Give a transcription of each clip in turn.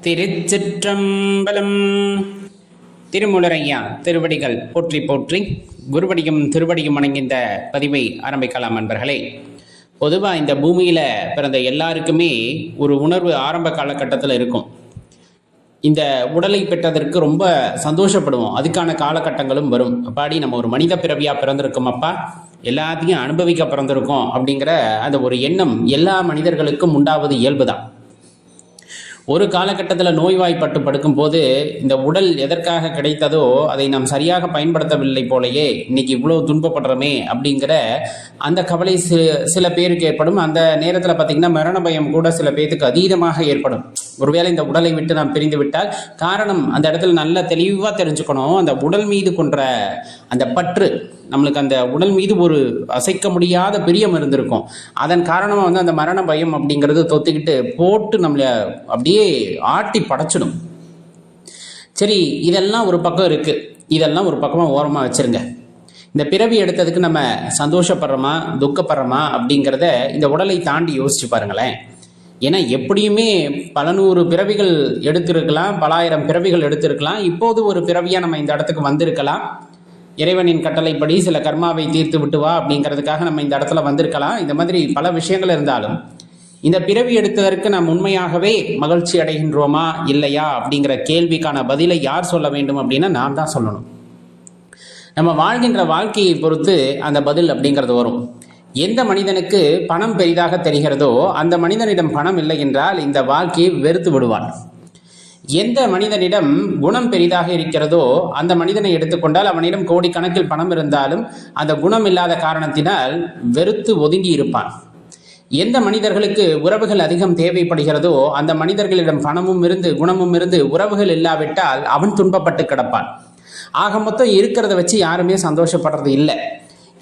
திருச்சிற்றம்பலம். திருமுலரையா திருவடிகள் போற்றி போற்றி, குருவடியும் திருவடியும் வணங்கின்ற பதிவை ஆரம்பிக்கலாம். நண்பர்களே, பொதுவாக இந்த பூமியில் பிறந்த எல்லாருக்குமே ஒரு உணர்வு ஆரம்ப காலகட்டத்தில் இருக்கும். இந்த உடலை பெற்றதற்கு ரொம்ப சந்தோஷப்படுவோம். அதுக்கான காலகட்டங்களும் வரும். அப்பாடி நம்ம ஒரு மனித பிறவியாக பிறந்திருக்கோம், அப்பா எல்லாத்தையும் அனுபவிக்க பிறந்திருக்கோம் அப்படிங்கிற அந்த ஒரு எண்ணம் எல்லா மனிதர்களுக்கும் உண்டாவது இயல்பு தான். ஒரு காலகட்டத்தில் நோய்வாய்ப்பட்டு படுக்கும் போது இந்த உடல் எதற்காக கிடைத்ததோ அதை நாம் சரியாக பயன்படுத்தவில்லை போலையே இன்னைக்கு இவ்வளோ துன்பப்படுறோமே அப்படிங்கிற அந்த கவலை சில பேருக்கு ஏற்படும். அந்த நேரத்தில் பார்த்திங்கன்னா மரண பயம் கூட சில பேருக்கு அதீதமாக ஏற்படும். ஒருவேளை இந்த உடலை விட்டு நாம் பிரிந்து விட்டால் காரணம் அந்த இடத்துல நல்ல தெளிவாக தெரிஞ்சுக்கணும். அந்த உடல் மீது கொன்ற அந்த பற்று, நம்மளுக்கு அந்த உடல் மீது ஒரு அசைக்க முடியாத பிரியம் இருந்திருக்கும். அதன் காரணமாக அந்த மரண பயம் அப்படிங்கிறது தொத்துக்கிட்டு போட்டு நம்மளை அப்படியே ஆட்டி படைச்சிடும். சரி, இதெல்லாம் ஒரு பக்கம் இருக்குது. இதெல்லாம் ஒரு பக்கமாக ஓரமாக வச்சுருங்க. இந்த பிறவி எடுத்ததுக்கு நம்ம சந்தோஷப்படுறோமா துக்கப்படுறோமா அப்படிங்கிறத இந்த உடலை தாண்டி யோசிச்சு பாருங்களேன். ஏன்னா எப்படியுமே பல நூறு பிறவிகள் எடுத்திருக்கலாம், பலாயிரம் பிறவிகள் எடுத்திருக்கலாம். இப்போது ஒரு பிறவியாக நம்ம இந்த இடத்துக்கு வந்திருக்கலாம். இறைவனின் கட்டளைப்படி சில கர்மாவை தீர்த்து விட்டு வா அப்படிங்கிறதுக்காக நம்ம இந்த இடத்துல வந்திருக்கலாம். இந்த மாதிரி பல விஷயங்கள் இருந்தாலும் இந்த பிறவி எடுத்ததற்கு நாம் உண்மையாகவே மகிழ்ச்சி அடைகின்றோமா இல்லையா அப்படிங்கிற கேள்விக்கான பதிலை யார் சொல்ல வேண்டும் அப்படின்னா நான் தான் சொல்லணும். நம்ம வாழ்கின்ற வாழ்க்கையை பொறுத்து அந்த பதில் அப்படிங்கிறது வரும். எந்த மனிதனுக்கு பணம் பெரிதாக தெரிகிறதோ அந்த மனிதனிடம் பணம் இல்லை என்றால் இந்த வாழ்க்கையை வெறுத்து விடுவான். எந்த மனிதனிடம் குணம் பெரிதாக இருக்கிறதோ அந்த மனிதனை எடுத்துக்கொண்டால் அவனிடம் கோடிக்கணக்கில் பணம் இருந்தாலும் அந்த குணம் இல்லாத காரணத்தினால் வெறுத்து ஒதுங்கி இருப்பான். எந்த மனிதர்களுக்கு உறவுகள் அதிகம் தேவைப்படுகிறதோ அந்த மனிதர்களிடம் பணமும் இருந்து குணமும் இருந்து உறவுகள் இல்லாவிட்டால் அவன் துன்பப்பட்டு கிடப்பான். ஆக மொத்தம் இருக்கிறத வச்சு யாருமே சந்தோஷப்படுறது இல்லை.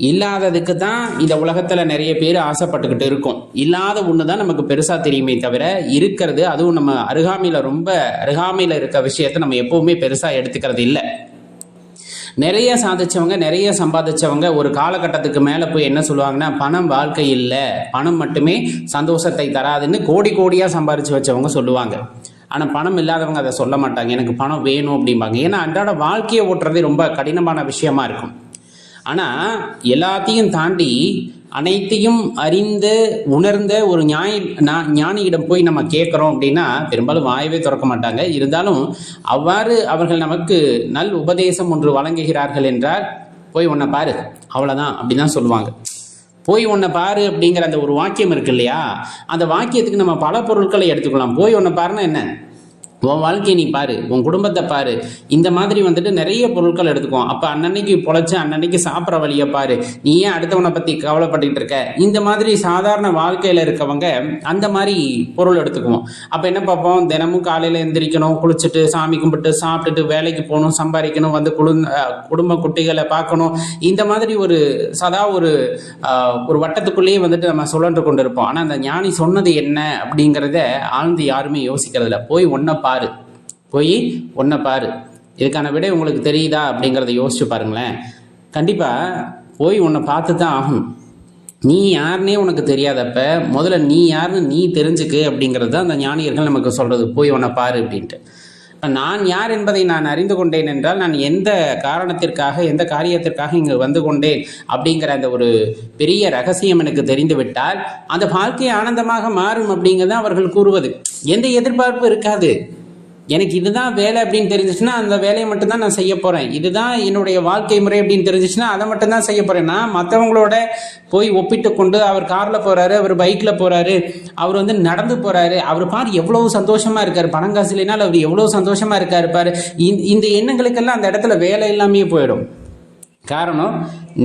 இல்லாததுக்கு தான் இந்த உலகத்தில் நிறைய பேர் ஆசைப்பட்டுக்கிட்டு இருக்கோம். இல்லாத ஒன்று தான் நமக்கு பெருசாக தெரியுமே தவிர இருக்கிறது, அதுவும் நம்ம ரொம்ப அருகாமையில் இருக்க விஷயத்தை நம்ம எப்பவுமே பெருசாக எடுத்துக்கிறது இல்லை. நிறைய சாதிச்சவங்க, நிறைய சம்பாதிச்சவங்க ஒரு காலகட்டத்துக்கு மேலே போய் என்ன சொல்லுவாங்கன்னா, பணம் வாழ்க்கை இல்லை, பணம் மட்டுமே சந்தோஷத்தை தராதுன்னு கோடி கோடியாக சம்பாதிச்சு வச்சவங்க சொல்லுவாங்க. ஆனால் பணம் இல்லாதவங்க அதை சொல்ல மாட்டாங்க. எனக்கு பணம் வேணும் அப்படிம்பாங்க. ஏன்னா அன்றாட வாழ்க்கையை ஓட்டுறதே ரொம்ப கடினமான விஷயமா இருக்கும். ஆனால் எல்லாத்தையும் தாண்டி அனைத்தையும் அறிந்த உணர்ந்த ஒரு ஞானியிடம் போய் நம்ம கேட்குறோம் அப்படின்னா பெரும்பாலும் வாயவே திறக்க மாட்டாங்க. இருந்தாலும் அவ்வாறு அவர்கள் நமக்கு நல் உபதேசம் ஒன்று வழங்குகிறார்கள் என்றால் போய் உன்னை பாரு, அவ்வளோதான் அப்படின்னு தான் சொல்லுவாங்க. போய் உன்னை பாரு அப்படிங்கிற அந்த ஒரு வாக்கியம் இருக்கு இல்லையா, அந்த வாக்கியத்துக்கு நம்ம பல பொருட்களை எடுத்துக்கலாம். போய் உன்னை பாருன்னா என்ன, உன் வாழ்க்கையை நீ பாரு, உன் குடும்பத்தை பாரு, இந்த மாதிரி நிறைய பொருட்கள் எடுத்துக்குவோம். அப்போ அன்னன்னைக்கு பொழைச்சு அன்னன்னைக்கு சாப்பிட்ற வழியை பாரு, நீ ஏன் அடுத்தவனை பற்றி கவலைப்பட்டுக்கிட்டு இருக்க, இந்த மாதிரி சாதாரண வாழ்க்கையில் இருக்கவங்க அந்த மாதிரி பொருள் எடுத்துக்குவோம். அப்போ என்ன பார்ப்போம், தினமும் காலையில் எந்திரிக்கணும், குளிச்சுட்டு சாமி கும்பிட்டு சாப்பிட்டுட்டு வேலைக்கு போகணும், சம்பாதிக்கணும், குடும்ப குட்டிகளை பார்க்கணும், இந்த மாதிரி ஒரு வட்டத்துக்குள்ளேயே நம்ம சுழன்று கொண்டு இருப்போம். ஆனால் அந்த ஞானி சொன்னது என்ன அப்படிங்கிறத ஆழ்ந்து யாருமே யோசிக்கிறதில்ல. போய் ஒன்றை பாரு, இதுக்கான விடை உங்களுக்கு தெரியுதா அப்படிங்கிறத யோசிச்சு பாருங்களேன். கண்டிப்பாக போய் உன்னை பார்த்து தான் ஆகணும். நீ யாருன்னே உனக்கு தெரியாதப்ப முதல்ல நீ யாருன்னு நீ தெரிஞ்சுக்கு அப்படிங்கிறது தான் அந்த ஞானியர்கள் நமக்கு சொல்கிறது. போய் உன்னை பாரு அப்படின்ட்டு. நான் யார் என்பதை நான் அறிந்து கொண்டேன் என்றால் நான் எந்த காரணத்திற்காக எந்த காரியத்திற்காக இங்கு வந்து கொண்டேன் அப்படிங்கிற அந்த ஒரு பெரிய ரகசியம் எனக்கு தெரிந்து விட்டால் அந்த வாழ்க்கை ஆனந்தமாக மாறும் அப்படிங்கிறது அவர்கள் கூறுவது. எந்த எதிர்பார்ப்பு இருக்காது. எனக்கு இதுதான் வேலை அப்படின்னு தெரிஞ்சிச்சுன்னா அந்த வேலையை மட்டும்தான் நான் செய்ய போகிறேன். இதுதான் என்னுடைய வாழ்க்கை முறை அப்படின்னு தெரிஞ்சிச்சுன்னா அதை மட்டும்தான் செய்ய போகிறேன். நான் மற்றவங்களோட போய் ஒப்பிட்டு கொண்டு அவர் காரில் போகிறாரு, அவர் பைக்கில் போகிறாரு, அவர் நடந்து போகிறாரு, அவர் பாரு எவ்வளோ சந்தோஷமாக இருக்கார், பணம் காசு இல்லைனாலும் அவர் எவ்வளோ சந்தோஷமாக இருக்காரு பாரு, இந்த எண்ணங்களுக்கெல்லாம் அந்த இடத்துல வேலை இல்லாமையே போயிடும். காரணம்,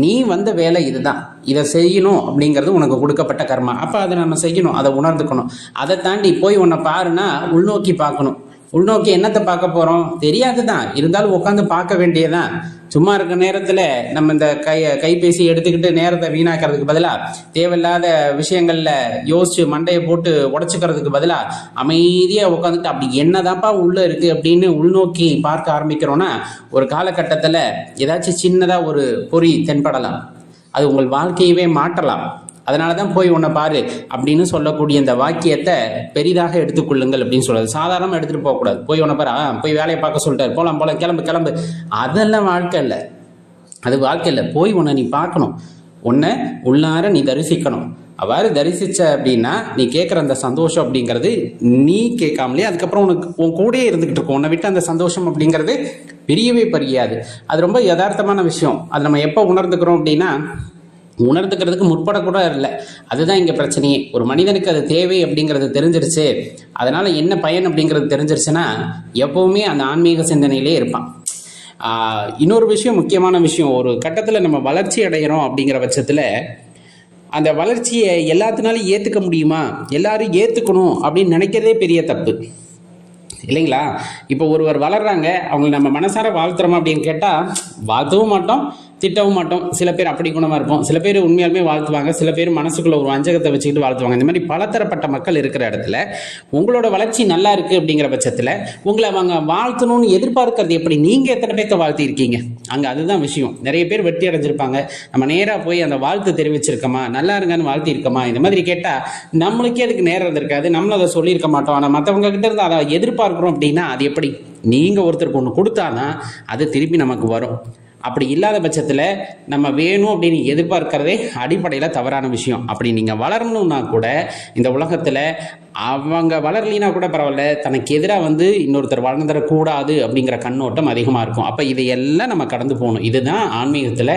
நீ வந்த வேலை இதுதான், இதை செய்யணும் அப்படிங்கிறது உனக்கு கொடுக்கப்பட்ட கர்மா. அப்போ அதை நம்ம செய்யணும், அதை உணர்ந்துக்கணும். அதை தாண்டி போய் உன்னை பாருன்னா உள்நோக்கி பார்க்கணும். உள்நோக்கி என்னத்தை பார்க்க போகிறோம் தெரியாது தான், இருந்தாலும் உட்காந்து பார்க்க வேண்டியதான். சும்மா இருக்க நேரத்தில் நம்ம இந்த கைபேசி எடுத்துக்கிட்டு நேரத்தை வீணாக்கிறதுக்கு பதிலாக தேவையில்லாத விஷயங்களில் யோசிச்சு மண்டையை போட்டு உடச்சிக்கிறதுக்கு பதிலாக அமைதியாக உட்காந்துட்டு அப்படி என்னதான்ப்பா உள்ளே இருக்குது அப்படின்னு உள்நோக்கி பார்க்க ஆரம்பிக்கிறோன்னா ஒரு காலகட்டத்தில் ஏதாச்சும் சின்னதாக ஒரு பொறி தென்படலாம். அது உங்கள் வாழ்க்கையவே மாற்றலாம். அதனால தான் போய் உன்னை பாரு அப்படின்னு சொல்லக்கூடிய இந்த வாக்கியத்தை பெரிதாக எடுத்துக்கொள்ளுங்கள் அப்படின்னு சொல்றது. சாதாரணமாக எடுத்துகிட்டு போகக்கூடாது. போய் உன்னை பாரு, போய் வேலையை பார்க்க சொல்லிட்டாரு, போகலாம் போகலாம், கிளம்பு கிளம்பு, அதெல்லாம் வாழ்க்கை இல்லை. அது வாழ்க்கை இல்லை. போய் உன்னை நீ பார்க்கணும், உன்னை உள்ளார நீ தரிசிக்கணும். அவ்வாறு தரிசிச்ச அப்படின்னா நீ கேட்குற அந்த சந்தோஷம் அப்படிங்கிறது நீ கேட்காமலே அதுக்கப்புறம் உனக்கு உன் கூடயே இருந்துகிட்டு இருக்கும். உன்னை விட்டு அந்த சந்தோஷம் அப்படிங்கிறது பிரியவே பிரியாது. அது ரொம்ப யதார்த்தமான விஷயம். அது நம்ம எப்போ உணர்ந்துக்கிறோம் அப்படின்னா, உணர்ந்துக்கிறதுக்கு முற்படக்கூட இல்லை. அதுதான் இங்கே பிரச்சனையே. ஒரு மனிதனுக்கு அது தேவை அப்படிங்கிறது தெரிஞ்சிருச்சு, அதனால என்ன பயன் அப்படிங்கிறது தெரிஞ்சிருச்சுன்னா எப்பவுமே அந்த ஆன்மீக சிந்தனையிலே இருப்பான். இன்னொரு விஷயம், முக்கியமான விஷயம், ஒரு கட்டத்தில் நம்ம வளர்ச்சி அடைகிறோம் அப்படிங்கிற பட்சத்தில் அந்த வளர்ச்சியை எல்லாத்தினாலும் ஏற்றுக்க முடியுமா, எல்லாரும் ஏற்றுக்கணும் அப்படின்னு நினைக்கிறதே பெரிய தப்பு இல்லைங்களா? இப்போ ஒருவர் வளர்றாங்க, அவங்களை நம்ம மனசார வாழ்த்துறோமா அப்படின்னு கேட்டால் வாழ்த்தவும் மாட்டோம், திட்டவும் மாட்டோம். சில பேர் அப்படி குணமாக இருப்போம், சில பேர் உண்மையாலுமே வாழ்த்துவாங்க, சில பேர் மனசுக்குள்ள ஒரு வஞ்சகத்தை வச்சுக்கிட்டு வாழ்த்துவாங்க. இந்த மாதிரி பலதரப்பட்ட மக்கள் இருக்கிற இடத்துல உங்களோட வளர்ச்சி நல்லா இருக்குது அப்படிங்கிற பட்சத்தில் உங்களை அவங்க வாழ்த்தணும்னு எதிர்பார்க்கறது எப்படி? நீங்கள் எத்தனை பேர்த்த வாழ்த்தி இருக்கீங்க அங்கே? அதுதான் விஷயம். நிறைய பேர் வெற்றி அடைஞ்சிருப்பாங்க. நம்ம நேராக போய் அந்த வாழ்த்து தெரிவிச்சிருக்கோமா, நல்லா இருங்கன்னு வாழ்த்தி இருக்கோமா, இந்த மாதிரி கேட்டால் நம்மளுக்கே அதுக்கு நேரம் இருந்திருக்காது, நம்மளும் அதை சொல்லியிருக்க மாட்டோம். ஆனால் மற்றவங்க கிட்ட இருந்து அதை எதிர்பார்க்குறோம் அப்படின்னா அது எப்படி? நீங்கள் ஒருத்தருக்கு ஒன்று கொடுத்தாதான் அது திருப்பி நமக்கு வரும். அப்படி இல்லாத பட்சத்தில் நம்ம வேணும் அப்படின்னு எதிர்பார்க்கறதே அடிப்படையில் தவறான விஷயம். அப்படி நீங்கள் வளரணும்னா கூட இந்த உலகத்தில் அவங்க வளரலினா கூட பரவாயில்ல, தனக்கு எதிராக இன்னொருத்தர் வளர்ந்துடக்கூடாது அப்படிங்கிற கண்ணோட்டம் அதிகமாக இருக்கும். அப்போ இதையெல்லாம் நம்ம கடந்து போகணும். இதுதான் ஆன்மீகத்தில்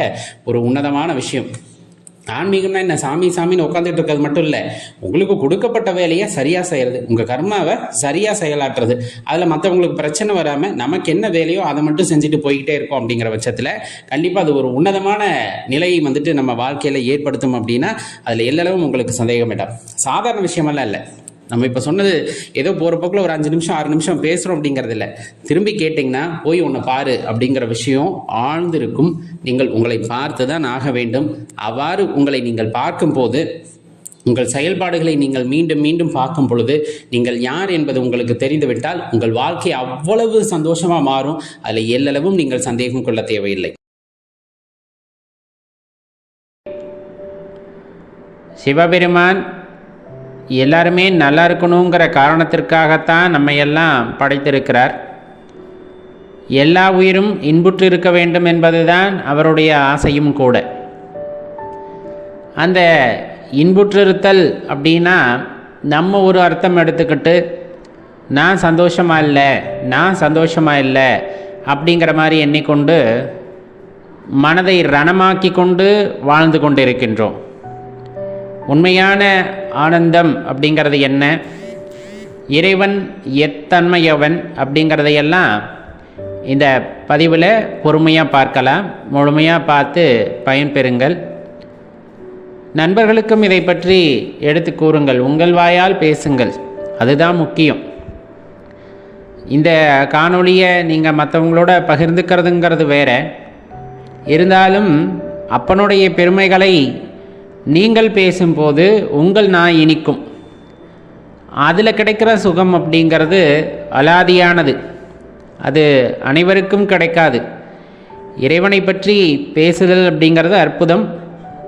ஒரு உன்னதமான விஷயம். ஆன்மீகம்னா என்ன, சாமி சாமின்னு உட்காந்துட்டு இருக்கிறது மட்டும் இல்லை, உங்களுக்கு கொடுக்கப்பட்ட வேலையை சரியாக செய்கிறது, உங்கள் கர்மாவை சரியாக செயலாற்றுறது, அதில் மற்றவங்களுக்கு பிரச்சனை வராமல் நமக்கு என்ன வேலையோ அதை மட்டும் செஞ்சுட்டு போய்கிட்டே இருக்கோம். அப்படிங்கிற பட்சத்தில் கண்டிப்பாக அது ஒரு உன்னதமான நிலையை நம்ம வாழ்க்கையில் ஏற்படுத்தும். அப்படின்னா அதில் எல்லளவும் உங்களுக்கு சந்தேகம் வேண்டாம். சாதாரண விஷயமெல்லாம் இல்லை. நம்ம இப்போ சொன்னது ஏதோ போகிற போக்கில் ஒரு 5 நிமிஷம் 6 நிமிஷம் பேசுகிறோம் அப்படிங்கிறது இல்லை. திரும்பி கேட்டிங்கன்னா போய் உன்னை பாரு அப்படிங்கிற விஷயம் ஆழ்ந்திருக்கும். நீங்கள் உங்களை பார்த்து தான் ஆக வேண்டும். அவ்வாறு உங்களை நீங்கள் பார்க்கும்போது, உங்கள் செயல்பாடுகளை நீங்கள் மீண்டும் மீண்டும் பார்க்கும் பொழுது நீங்கள் யார் என்பது உங்களுக்கு தெரிந்துவிட்டால் உங்கள் வாழ்க்கை அவ்வளவு சந்தோஷமாக மாறும். அதில் எல்லளவும் நீங்கள் சந்தேகம் கொள்ள தேவையில்லை. சிவபெருமான் எல்லாருமே நல்லா இருக்கணுங்கிற காரணத்திற்காகத்தான் நம்ம எல்லாம் படைத்திருக்கிறார். எல்லா உயிரும் இன்புற்று இருக்க வேண்டும் என்பதுதான் அவருடைய ஆசையும் கூட. அந்த இன்புற்றிருத்தல் அப்படின்னா நம்ம ஒரு அர்த்தம் எடுத்துக்கிட்டு நான் சந்தோஷமாக இல்லை அப்படிங்கிற மாதிரி எண்ணிக்கொண்டு மனதை ரணமாக்கி கொண்டு வாழ்ந்து கொண்டிருக்கின்றோம். உண்மையான ஆனந்தம் அப்படிங்கிறது என்ன, இறைவன் எத்தன்மையவன் அப்படிங்கிறதையெல்லாம் இந்த பதிவில் பொறுமையாக பார்க்கலாம். முழுமையாக பார்த்து பயன்பெறுங்கள். நண்பர்களுக்கும் இதை பற்றி எடுத்து கூறுங்கள், உங்கள் வாயால் பேசுங்கள். அதுதான் முக்கியம். இந்த காணொளியை நீங்கள் மற்றவங்களோட பகிர்ந்துக்கிறதுங்கிறது வேற, இருந்தாலும் அப்பனுடைய பெருமைகளை நீங்கள் பேசும்போது உங்கள் நாய் இனிக்கும். அதில் கிடைக்கிற சுகம் அப்படிங்கிறது அலாதியானது. அது அனைவருக்கும் கிடைக்காது. இறைவனை பற்றி பேசுதல் அப்படிங்கிறது அற்புதம்.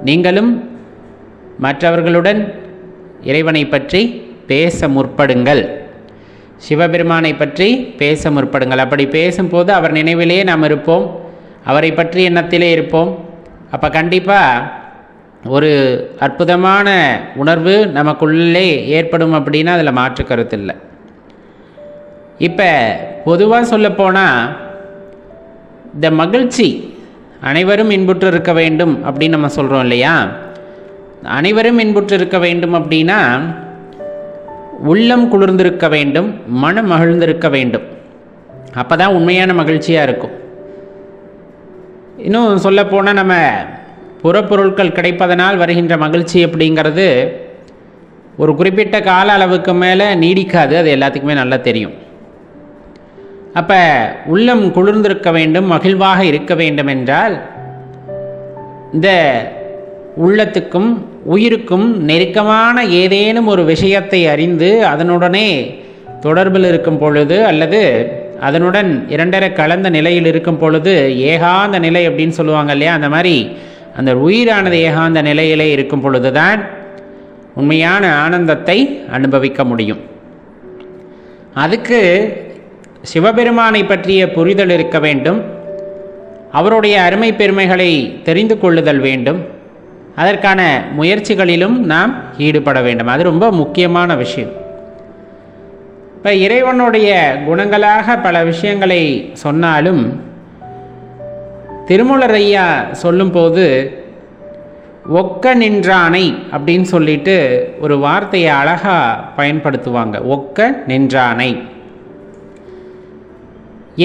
நீங்களும் மற்றவர்களுடன் இறைவனை பற்றி பேச முற்படுங்கள், சிவபெருமானை பற்றி பேச முற்படுங்கள். அப்படி பேசும்போது அவர் நினைவிலே நாம் இருப்போம், அவரை பற்றி எண்ணத்திலே இருப்போம். அப்போ கண்டிப்பாக ஒரு அற்புதமான உணர்வு நமக்குள்ளே ஏற்படும். அப்படின்னா அதில் மாற்று கருத்து இல்லை. இப்போ பொதுவாக சொல்லப்போனால் இந்த மகிழ்ச்சி, அனைவரும் இன்புற்று இருக்க வேண்டும் அப்படின்னு நம்ம சொல்கிறோம் இல்லையா? அனைவரும் இன்புற்று இருக்க வேண்டும் அப்படின்னா உள்ளம் குளிர்ந்திருக்க வேண்டும், மனம் மகிழ்ந்திருக்க வேண்டும். அப்போ தான் உண்மையான மகிழ்ச்சியாக இருக்கும். இன்னும் சொல்லப்போனால் நம்ம புறப்பொருட்கள் கிடைப்பதனால் வருகின்ற மகிழ்ச்சி அப்படிங்கிறது ஒரு குறிப்பிட்ட கால அளவுக்கு மேலே நீடிக்காது. அது எல்லாத்துக்குமே நல்லா தெரியும். அப்போ உள்ளம் குளிர்ந்திருக்க வேண்டும், மகிழ்வாக இருக்க வேண்டும் என்றால் இந்த உள்ளத்துக்கும் உயிருக்கும் நெருக்கமான ஏதேனும் ஒரு விஷயத்தை அறிந்து அதனுடனே தொடர்பில் இருக்கும் பொழுது, அல்லது அதனுடன் இரண்டரை கலந்த நிலையில் இருக்கும் பொழுது, ஏகாந்த நிலை அப்படின்னு சொல்லுவாங்க இல்லையா, அந்த மாதிரி அந்த உயிரானது ஏகாந்த நிலையிலே இருக்கும் பொழுது தான் உண்மையான ஆனந்தத்தை அனுபவிக்க முடியும். அதுக்கு சிவபெருமானை பற்றிய புரிதல் இருக்க வேண்டும். அவருடைய அருமை பெருமைகளை தெரிந்து கொள்ளுதல் வேண்டும். அதற்கான முயற்சிகளிலும் நாம் ஈடுபட வேண்டும். அது ரொம்ப முக்கியமான விஷயம். இப்போ இறைவனுடைய குணங்களாக பல விஷயங்களை சொன்னாலும் திருமூலர் ஐயா சொல்லும்போது ஒக்க நின்றானை அப்படின்னு சொல்லிட்டு ஒரு வார்த்தையை அழகாக பயன்படுத்துவாங்க. ஒக்க நின்றானை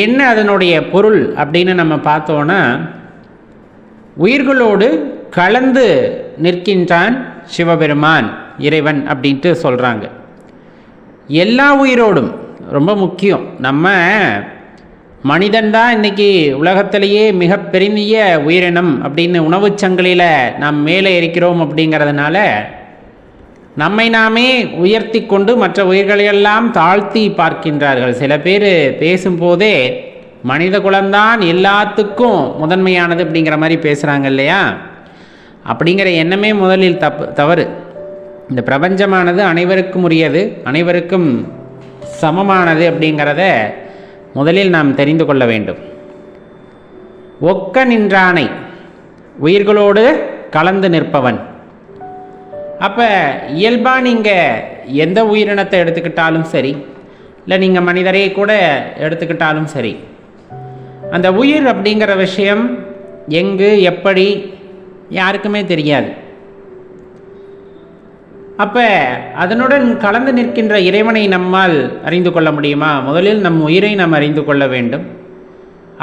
என்ன அதனுடைய பொருள் அப்படின்னு நம்ம பார்த்தோன்னா, உயிர்களோடு கலந்து நிற்கின்றான் சிவபெருமான் இறைவன் அப்படின்ட்டு சொல்கிறாங்க. எல்லா உயிரோடும் ரொம்ப முக்கியம். நம்ம மனிதன்தான் இன்றைக்கி உலகத்திலேயே மிகப்பெரிய உயிரினம் அப்படின்னு உணவுச் சங்கிலியில் நாம் மேலே இருக்கிறோம். அப்படிங்கிறதுனால நம்மை நாமே உயர்த்தி கொண்டு மற்ற உயிர்களையெல்லாம் தாழ்த்தி பார்க்கின்றார்கள். சில பேர் பேசும்போதே மனித குலம்தான் எல்லாத்துக்கும் முதன்மையானது அப்படிங்கிற மாதிரி பேசுகிறாங்க இல்லையா? அப்படிங்கிற எண்ணமே முதலில் தவறு. இந்த பிரபஞ்சமானது அனைவருக்கும் உரியது, அனைவருக்கும் சமமானது அப்படிங்கிறத முதலில் நாம் தெரிந்து கொள்ள வேண்டும். ஒக்க நின்றானை, உயிர்களோடு கலந்து நிற்பவன். அப்போ இயல்பாக நீங்கள் எந்த உயிரினத்தை எடுத்துக்கிட்டாலும் சரி, இல்லை நீங்கள் மனிதரை கூட எடுத்துக்கிட்டாலும் சரி, அந்த உயிர் அப்படிங்கிற விஷயம் எங்கு எப்படி யாருக்குமே தெரியாது. அப்போ அதனுடன் கலந்து நிற்கின்ற இறைவனை நம்மால் அறிந்து கொள்ள முடியுமா? முதலில் நம் உயிரை நாம் அறிந்து கொள்ள வேண்டும்.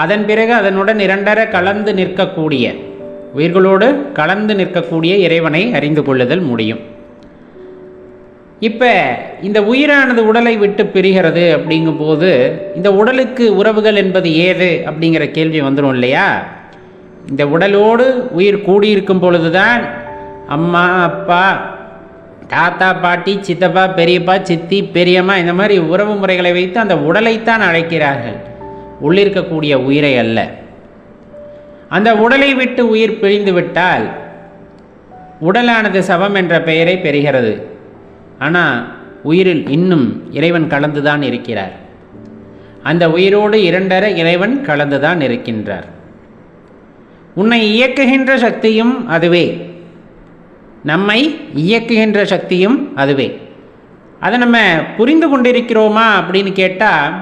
அதன் பிறகு அதனுடன் இரண்டர கலந்து நிற்கக்கூடிய, உயிர்களோடு கலந்து நிற்கக்கூடிய இறைவனை அறிந்து கொள்ளுதல் முடியும். இப்போ இந்த உயிரானது உடலை விட்டு பிரிகிறது அப்படிங்கும்போது இந்த உடலுக்கு உறவுகள் என்பது ஏது அப்படிங்கிற கேள்வி வந்துடும் இல்லையா? இந்த உடலோடு உயிர் கூடியிருக்கும் பொழுதுதான் அம்மா, அப்பா, தாத்தா, பாட்டி, சித்தப்பா, பெரியப்பா, சித்தி, பெரியம்மா இந்த மாதிரி உறவு முறைகளை வைத்து அந்த உடலைத்தான் அழைக்கிறார்கள், உள்ளிருக்கக்கூடிய உயிரை அல்ல. அந்த உடலை விட்டு உயிர் பிரிந்து விட்டால் உடலானது சவம் என்ற பெயரை பெறுகிறது. ஆனால் உயிரில் இன்னும் இறைவன் கலந்துதான் இருக்கிறார். அந்த உயிரோடு இரண்டர இறைவன் கலந்துதான் இருக்கின்றார். உன்னை இயக்குகின்ற சக்தியும் அதுவே, நம்மை இயக்குகின்ற சக்தியும் அதுவே. அதை நம்ம புரிந்து கொண்டிருக்கிறோமா அப்படின்னு கேட்டால்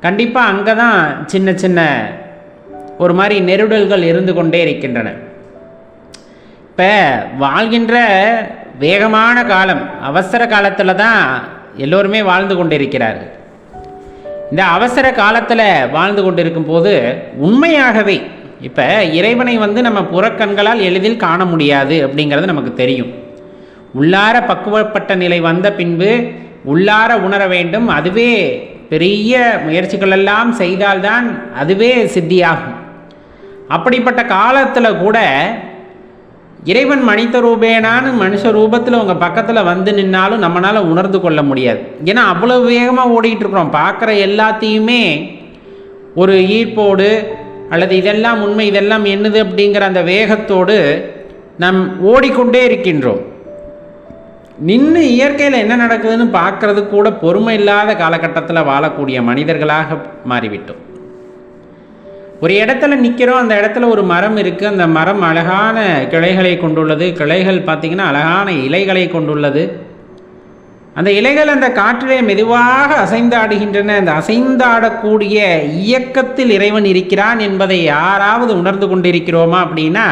கண்டிப்பாக அங்கே தான் சின்ன சின்ன ஒரு மாதிரி நெருடல்கள் இருந்து கொண்டே இருக்கின்றன. இப்போ வாழ்கின்ற வேகமான காலம், அவசர காலத்தில் தான் எல்லோருமே வாழ்ந்து கொண்டிருக்கிறார்கள். இந்த அவசர காலத்தில் வாழ்ந்து கொண்டிருக்கும் போது உண்மையாகவே இப்போ இறைவனை நம்ம புறக்கண்களால் எளிதில் காண முடியாது அப்படிங்கிறது நமக்கு தெரியும். உள்ளார பக்குவப்பட்ட நிலை வந்த பின்பு உள்ளார உணர வேண்டும். அதுவே பெரிய முயற்சிகளெல்லாம் செய்தால்தான் அதுவே சித்தியாகும். அப்படிப்பட்ட காலத்தில் கூட இறைவன் மனித ரூபேனான்னு மனுஷ ரூபத்தில் உங்கள் பக்கத்தில் வந்து நின்னாலும் நம்மளால் உணர்ந்து கொள்ள முடியாது. ஏன்னா அவ்வளோ வேகமாக ஓடிக்கிட்டு இருக்கிறோம். பார்க்குற எல்லாத்தையுமே ஒரு ஈர்ப்போடு அல்லது இதெல்லாம் உண்மை, இதெல்லாம் என்னது அப்படிங்கிற அந்த வேகத்தோடு நாம் ஓடிக்கொண்டே இருக்கின்றோம். நின்று இயற்கையில் என்ன நடக்குதுன்னு பார்க்கறது கூட பொறுமை இல்லாத காலகட்டத்தில் வாழக்கூடிய மனிதர்களாக மாறிவிட்டோம். ஒரு இடத்துல நிற்கிறோம், அந்த இடத்துல ஒரு மரம் இருக்குது. அந்த மரம் அழகான கிளைகளை கொண்டுள்ளது. கிளைகள் பார்த்திங்கன்னா அழகான இலைகளை கொண்டுள்ளது. அந்த இலைகள் அந்த காற்றிலே மெதுவாக அசைந்தாடுகின்றன. அந்த அசைந்தாடக்கூடிய இயக்கத்தில் இறைவன் இருக்கிறான் என்பதை யாராவது உணர்ந்து கொண்டிருக்கிறோமா அப்படின்னா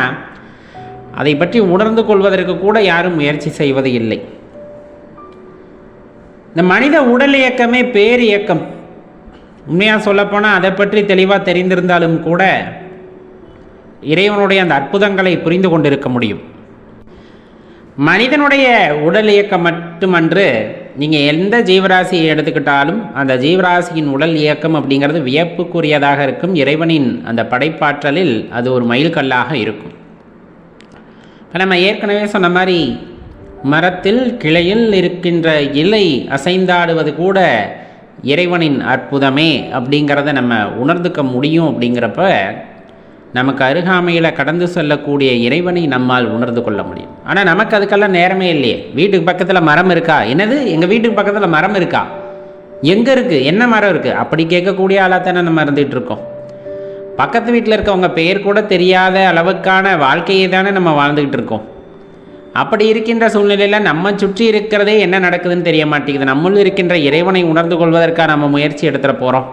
அதை பற்றி உணர்ந்து கொள்வதற்கு கூட யாரும் முயற்சி செய்வது இல்லை. இந்த மனித உடல் இயக்கமே பேர் இயக்கம். உண்மையாக சொல்லப்போனால் அதை பற்றி தெளிவாக தெரிந்திருந்தாலும் கூட இறைவனுடைய அந்த அற்புதங்களை புரிந்து கொண்டிருக்க முடியும். மனிதனுடைய உடல் இயக்கம் மட்டுமன்று, நீங்கள் எந்த ஜீவராசியை எடுத்துக்கிட்டாலும் அந்த ஜீவராசியின் உடல் இயக்கம் அப்படிங்கிறது வியப்புக்குரியதாக இருக்கும். இறைவனின் அந்த படைப்பாற்றலில் அது ஒரு மைல்கல்லாக இருக்கும். இப்போ நம்ம ஏற்கனவே சொன்ன மாதிரி மரத்தில் கிளையில் இருக்கின்ற இலை அசைந்தாடுவது கூட இறைவனின் அற்புதமே அப்படிங்கிறத நம்ம உணர்ந்துக்க முடியும். அப்படிங்கிறப்ப நமக்கு அருகாமையில் கடந்து செல்லக்கூடிய இறைவனை நம்மால் உணர்ந்து கொள்ள முடியும். ஆனால் நமக்கு அதுக்கெல்லாம் நேரமே இல்லையே. வீட்டுக்கு பக்கத்தில் மரம் இருக்கா? என்னது, எங்கள் வீட்டுக்கு பக்கத்தில் மரம் இருக்கா? எங்கே இருக்குது? என்ன மரம் இருக்குது? அப்படி கேட்கக்கூடிய ஆளாக தானே நம்ம இருந்துகிட்டு இருக்கோம். பக்கத்து வீட்டில் இருக்கவங்க பெயர் கூட தெரியாத அளவுக்கான வாழ்க்கையை தானே நம்ம வாழ்ந்துக்கிட்டு இருக்கோம். அப்படி இருக்கின்ற சூழ்நிலையில் நம்ம சுற்றி இருக்கிறதே என்ன நடக்குதுன்னு தெரிய மாட்டேங்குது. நம்மளும் இருக்கின்ற இறைவனை உணர்ந்து கொள்வதற்காக நம்ம முயற்சி எடுத்துகிட்டு போகிறோம்.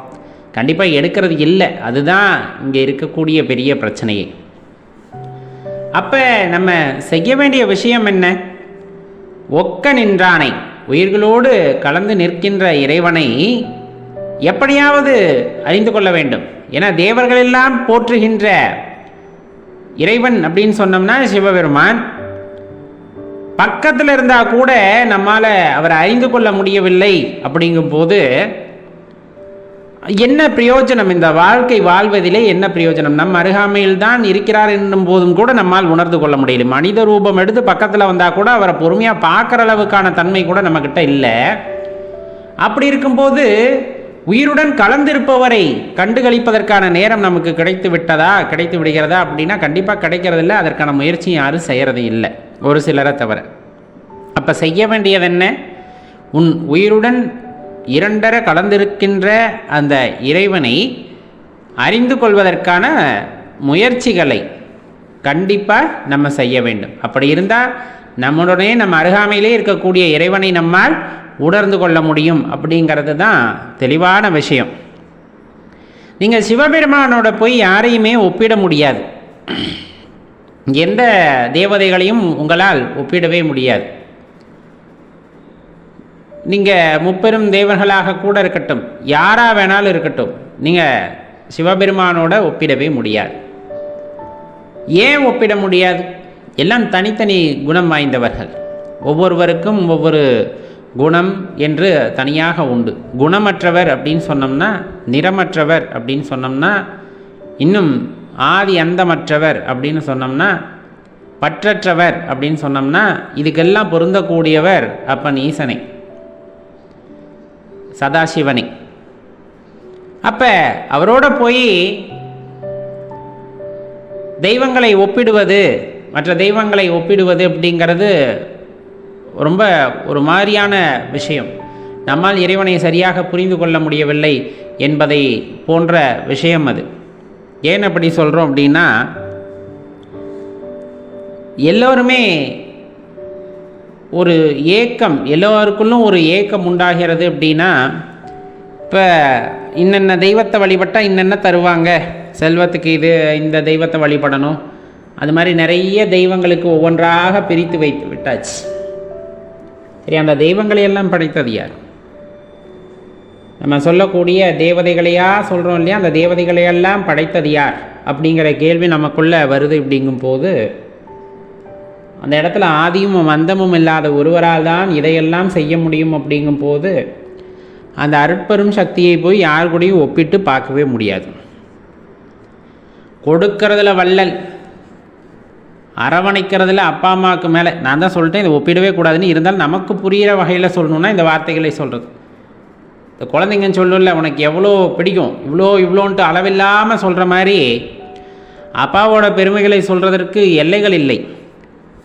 கண்டிப்பாக எடுக்கிறது இல்லை. அதுதான் இங்கே இருக்கக்கூடிய பெரிய பிரச்சனையே. அப்போ நம்ம செய்ய வேண்டிய விஷயம் என்ன? ஒக்க நின்றானை, உயிர்களோடு கலந்து நிற்கின்ற இறைவனை எப்படியாவது அறிந்து கொள்ள வேண்டும். ஏன்னா தேவர்களெல்லாம் போற்றுகின்ற இறைவன் அப்படின்னு சொன்னோம்னா சிவபெருமான். பக்கத்தில் இருந்தால் கூட நம்மால் அவரை அறிந்து கொள்ள முடியவில்லை. அப்படிங்கும் போது என்ன பிரயோஜனம்? இந்த வாழ்க்கை வாழ்வதிலே என்ன பிரயோஜனம்? நம் அருகாமையில் தான் இருக்கிறார் என்னும் போதும் கூட நம்மால் உணர்ந்து கொள்ள முடியல. மனித ரூபம் எடுத்து பக்கத்தில் வந்தால் கூட அவரை பொறுமையாக பார்க்குற அளவுக்கான தன்மை கூட நம்மக்கிட்ட இல்லை. அப்படி இருக்கும்போது உயிருடன் கலந்திருப்பவரை கண்டுகளிப்பதற்கான நேரம் நமக்கு கிடைத்து விடுகிறதா அப்படின்னா கண்டிப்பாக கிடைக்கிறதில்ல. அதற்கான முயற்சி யாரும் செய்கிறது இல்லை, ஒரு சிலரை தவிர. அப்போ செய்ய வேண்டியது என்ன? உன் உயிருடன் இரண்டர கலந்திருக்கின்ற அந்த இறைவனை அறிந்து கொள்வதற்கான முயற்சிகளை கண்டிப்பாக நம்ம செய்ய வேண்டும். அப்படி இருந்தால் நம்முடனே நம்ம அருகாமையிலே இருக்கக்கூடிய இறைவனை நம்மால் உணர்ந்து கொள்ள முடியும். அப்படிங்கிறது தான் தெளிவான விஷயம். நீங்கள் சிவபெருமானோட போய் யாரையுமே ஒப்பிட முடியாது. எந்த தேவதைகளையும் உங்களால் ஒப்பிடவே முடியாது. நீங்கள் முப்பெரும் தேவர்களாக கூட இருக்கட்டும், யாராக வேணாலும் இருக்கட்டும், நீங்கள் சிவபெருமானோட ஒப்பிடவே முடியாது. ஏன் ஒப்பிட முடியாது? எல்லாம் தனித்தனி குணம் வாய்ந்தவர்கள். ஒவ்வொருவருக்கும் ஒவ்வொரு குணம் என்று தனியாக உண்டு. குணமற்றவர் அப்படின்னு சொன்னோம்னா, நிறமற்றவர் அப்படின்னு சொன்னோம்னா, இன்னும் ஆதி அந்தமற்றவர் அப்படின்னு சொன்னோம்னா, பற்றற்றவர் அப்படின்னு சொன்னோம்னா, இதுக்கெல்லாம் பொருந்தக்கூடியவர் அப்பன் ஈசனை, சதாசிவனை. அப்போ அவரோட போய் தெய்வங்களை ஒப்பிடுவது, மற்ற தெய்வங்களை ஒப்பிடுவது அப்படிங்கிறது ரொம்ப ஒரு மாதிரியான விஷயம். நம்மால் இறைவனை சரியாக புரிந்து கொள்ள முடியவில்லை என்பதை போன்ற விஷயம் அது. ஏன் அப்படி சொல்கிறோம் அப்படின்னா, எல்லோருமே ஒரு ஏக்கம், எல்லோருக்குள்ளும் ஒரு ஏக்கம் உண்டாகிறது. அப்படின்னா இப்போ இன்னென்ன தெய்வத்தை வழிபட்டால் இன்னென்ன தருவாங்க, செல்வத்துக்கு இது இந்த தெய்வத்தை வழிபடணும், அது மாதிரி நிறைய தெய்வங்களுக்கு ஒவ்வொன்றாக பிரித்து வைத்து விட்டாச்சு. சரி, அந்த தெய்வங்களையெல்லாம் படைத்தது யார்? நம்ம சொல்லக்கூடிய தேவதைகளையா சொல்கிறோம் இல்லையா? அந்த தேவதைகளையெல்லாம் படைத்தது யார் அப்படிங்கிற கேள்வி நமக்குள்ளே வருது. அப்படிங்கும் போது அந்த இடத்துல ஆதியும் அந்தமும் இல்லாத ஒருவரால் தான் இதையெல்லாம் செய்ய முடியும். அப்படிங்கும் போது அந்த அருட்பெரும் சக்தியை போய் யார் கூடயும் ஒப்பிட்டு பார்க்கவே முடியாது. கொடுக்கறதுல வள்ளல், அரவணைக்கிறதுல அப்பா அம்மாவுக்கு மேலே. நான் தான் சொல்லிட்டேன் இதை ஒப்பிடவே கூடாதுன்னு. இருந்தாலும் நமக்கு புரிகிற வகையில் சொல்லணுன்னா இந்த வார்த்தைகளை சொல்கிறது. இந்த குழந்தைங்கன்னு சொல்லல, உனக்கு எவ்வளோ பிடிக்கும், இவ்வளோன்ட்டு அளவில்லாமல் சொல்கிற மாதிரி அப்பாவோட பெருமைகளை சொல்கிறதற்கு எல்லைகள் இல்லை.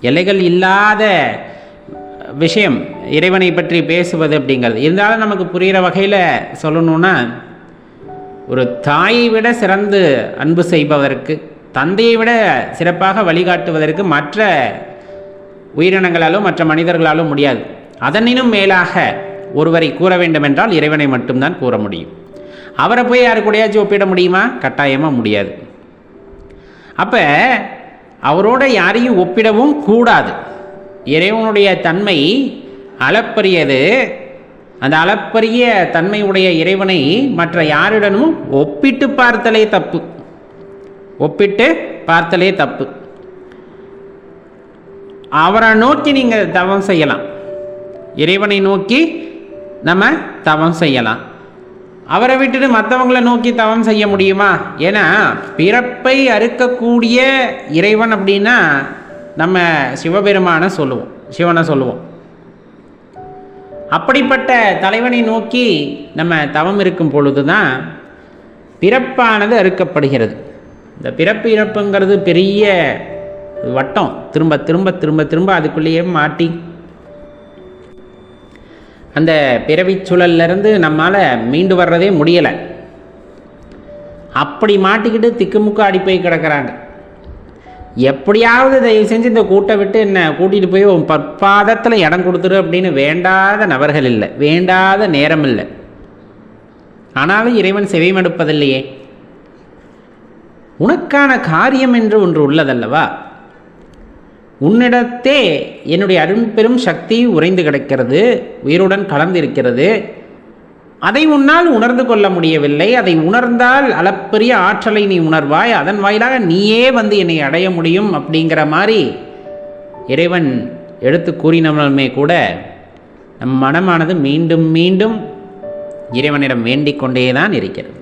எல்லைகள் இல்லாத விஷயம் இறைவனை பற்றி பேசுவது அப்படிங்கிறது. இருந்தாலும் நமக்கு புரிகிற வகையில் சொல்லணுன்னா, ஒரு தாயை விட சிறந்து அன்பு செய்பவதற்கு, தந்தையை விட சிறப்பாக வழிகாட்டுவதற்கு மற்ற உயிரினங்களாலும் மற்ற மனிதர்களாலும் முடியாது. அதனினும் மேலாக ஒருவரை கூற வேண்டுமென்றால் இறைவனை மட்டும்தான் கூற முடியும். அவரை போய் யாரு கூடயாச்சும் ஒப்பிட முடியுமா? கட்டாயமாக முடியாது. அப்போ அவரோட யாரையும் ஒப்பிடவும் கூடாது. இறைவனுடைய தன்மை அளப்பரியது. அந்த அளப்பரிய தன்மையுடைய இறைவனை மற்ற யாருடனும் ஒப்பிட்டு பார்த்தலே தப்பு. ஒப்பிட்டு பார்த்தலே தப்பு. அவரை நோக்கி நீங்கள் தவம் செய்யலாம், இறைவனை நோக்கி நம்ம தவம் செய்யலாம். அவரை விட்டுட்டு மற்றவங்களை நோக்கி தவம் செய்ய முடியுமா? ஏன்னா பிறப்பை அறுக்கக்கூடிய இறைவன் அப்படின்னா நம்ம சிவபெருமானை சொல்லுவோம், சிவனை சொல்லுவோம். அப்படிப்பட்ட தலைவனை நோக்கி நம்ம தவம் இருக்கும் பொழுது தான் பிறப்பானது அறுக்கப்படுகிறது. இந்த பிறப்பு இறப்புங்கிறது பெரிய வட்டம், திரும்ப திரும்ப திரும்ப திரும்ப அதுக்குள்ளேயே மாட்டி அந்த பிறவி சூழல்லேருந்து நம்மால் மீண்டு வர்றதே முடியலை. அப்படி மாட்டிக்கிட்டு திக்குமுக்கு ஆடி போய் கிடக்கிறாங்க. எப்படியாவது தயவு செஞ்சு இந்த கூட்டை விட்டு என்னை கூட்டிகிட்டு போய் உன் பற்பாதத்தில் இடம் கொடுத்துரு அப்படின்னு வேண்டாத நபர்கள் இல்லை, வேண்டாத நேரம் இல்லை. ஆனாலும் இறைவன் செவிமடுப்பதில்லையே. உனக்கான காரியம் என்று ஒன்று உள்ளதல்லவா? உன்னிடத்தே என்னுடைய அரும்பெரும் சக்தி உறைந்து கிடக்கிறது, உயிருடன் கலந்திருக்கிறது. அதை உன்னால் உணர்ந்து கொள்ள முடியவில்லை. அதை உணர்ந்தால் அளப்பரிய ஆற்றலை நீ உணர்வாய், அதன் வாயிலாக நீயே வந்து என்னை அடைய முடியும் அப்படிங்கிற மாதிரி இறைவன் எடுத்து கூறினவனுமே கூட நம் மனமானது மீண்டும் மீண்டும் இறைவனிடம் வேண்டிக் கொண்டே தான் இருக்கிறது.